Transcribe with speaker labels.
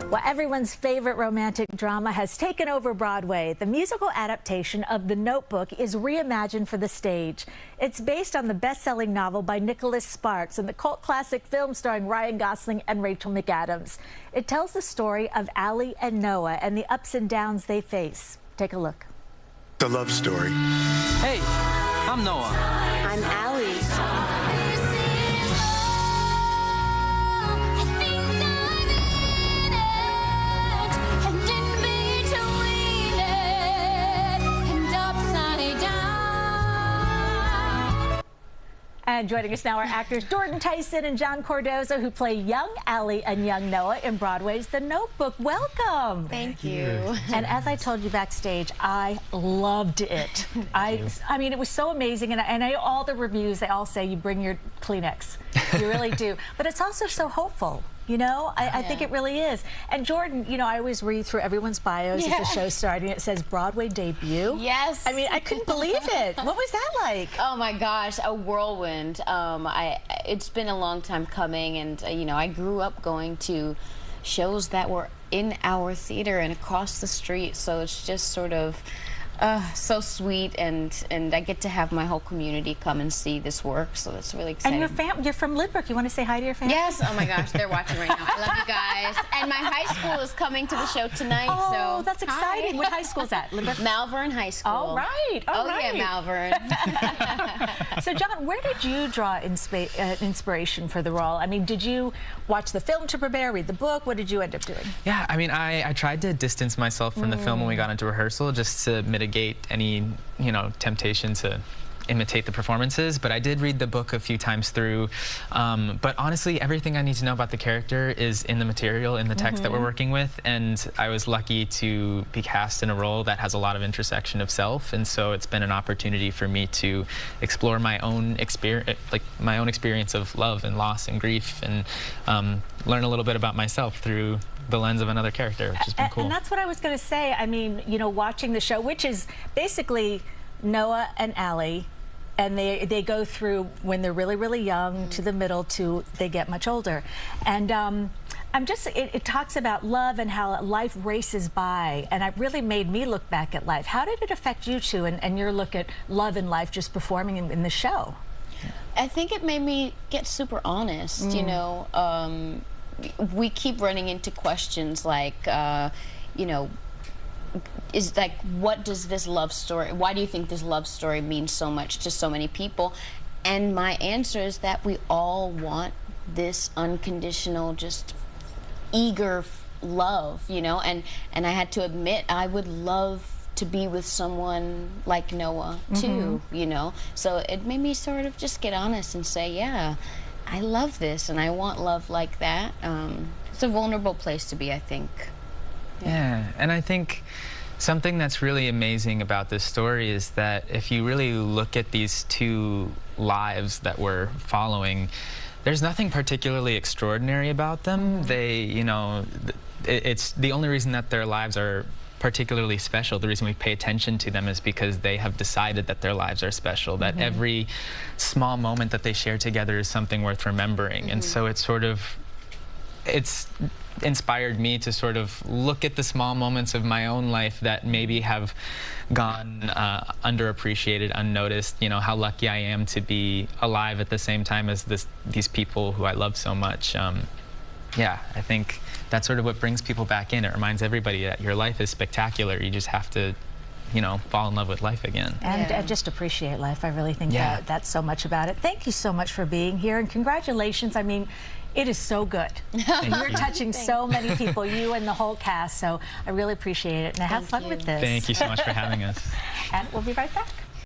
Speaker 1: Well, everyone's favorite romantic drama has taken over Broadway. The musical adaptation of The Notebook is reimagined for the stage. It's based on the best-selling novel by Nicholas Sparks and the cult classic film starring Ryan Gosling and Rachel McAdams. It tells the story of Allie and Noah and the ups and downs they face. Take a look.
Speaker 2: The love story.
Speaker 3: Hey, I'm Noah.
Speaker 4: I'm Allie.
Speaker 1: And joining us now are actors Jordan Tyson and John Cordoza, who play young Allie and young Noah in Broadway's The Notebook. Welcome.
Speaker 4: Thank you.
Speaker 1: And as I told you backstage, I loved it. I mean, it was so amazing. And all the reviews, they all say you bring your Kleenex. You really do. But it's also so hopeful. You know, I think it really is. And Jordan, you know, I always read through everyone's bios as the show's starting. It says Broadway debut.
Speaker 4: Yes.
Speaker 1: I mean, I couldn't believe it. What was that like?
Speaker 4: Oh my gosh, a whirlwind. It's been a long time coming, and you know, I grew up going to shows that were in our theater and across the street. So it's just sort of so sweet, and I get to have my whole community come and see this work, so that's really exciting.
Speaker 1: And you're from Lynbrook. You want to say hi to your family?
Speaker 4: Yes. Oh my gosh, they're watching right now. I love you guys. And my high school is coming to the show tonight.
Speaker 1: Oh,
Speaker 4: so
Speaker 1: that's exciting.
Speaker 4: Hi.
Speaker 1: What high school is that? Lynbrook?
Speaker 4: Malvern High School.
Speaker 1: All right. All right.
Speaker 4: Yeah, Malvern.
Speaker 1: So, John, where did you draw inspiration for the role? I mean, did you watch the film to prepare, read the book? What did you end up doing?
Speaker 3: Yeah, I mean, I tried to distance myself from the film when we got into rehearsal, just to mitigate any, you know, temptation to imitate the performances. But I did read the book a few times through. But honestly, everything I need to know about the character is in the material, in the text that we're working with. And I was lucky to be cast in a role that has a lot of intersection of self. And so it's been an opportunity for me to explore my own experience of love and loss and grief, and learn a little bit about myself through the lens of another character, which has been cool.
Speaker 1: And that's what I was going to say. I mean, you know, watching the show, which is basically Noah and Allie, and they go through when they're really, really young to the middle to they get much older. And it talks about love and how life races by, and it really made me look back at life. How did it affect you two and your look at love and life just performing in the show?
Speaker 4: I think it made me get super honest, you know. We keep running into questions like, you know, is like, what does this love story, why do you think this love story means so much to so many people? And my answer is that we all want this unconditional, just eager love, you know, and I had to admit I would love to be with someone like Noah too, you know. So it made me sort of just get honest and say, yeah, I love this and I want love like that. It's a vulnerable place to be, I think.
Speaker 3: Yeah, and I think something that's really amazing about this story is that if you really look at these two lives that we're following, there's nothing particularly extraordinary about them. They, you know, it's the only reason that their lives are particularly special, the reason we pay attention to them, is because they have decided that their lives are special, that every small moment that they share together is something worth remembering. And so it's inspired me to sort of look at the small moments of my own life that maybe have gone underappreciated, unnoticed. You know, how lucky I am to be alive at the same time as these people who I love so much. Yeah, I think that's sort of what brings people back in. It reminds everybody that your life is spectacular. You just have to, you know, fall in love with life again.
Speaker 1: And just appreciate life. I really think that's so much about it. Thank you so much for being here, and congratulations. I mean, it is so good. You're touching so many people, you and the whole cast, so I really appreciate it. And have fun with this.
Speaker 3: Thank you so much for having us.
Speaker 1: And we'll be right back.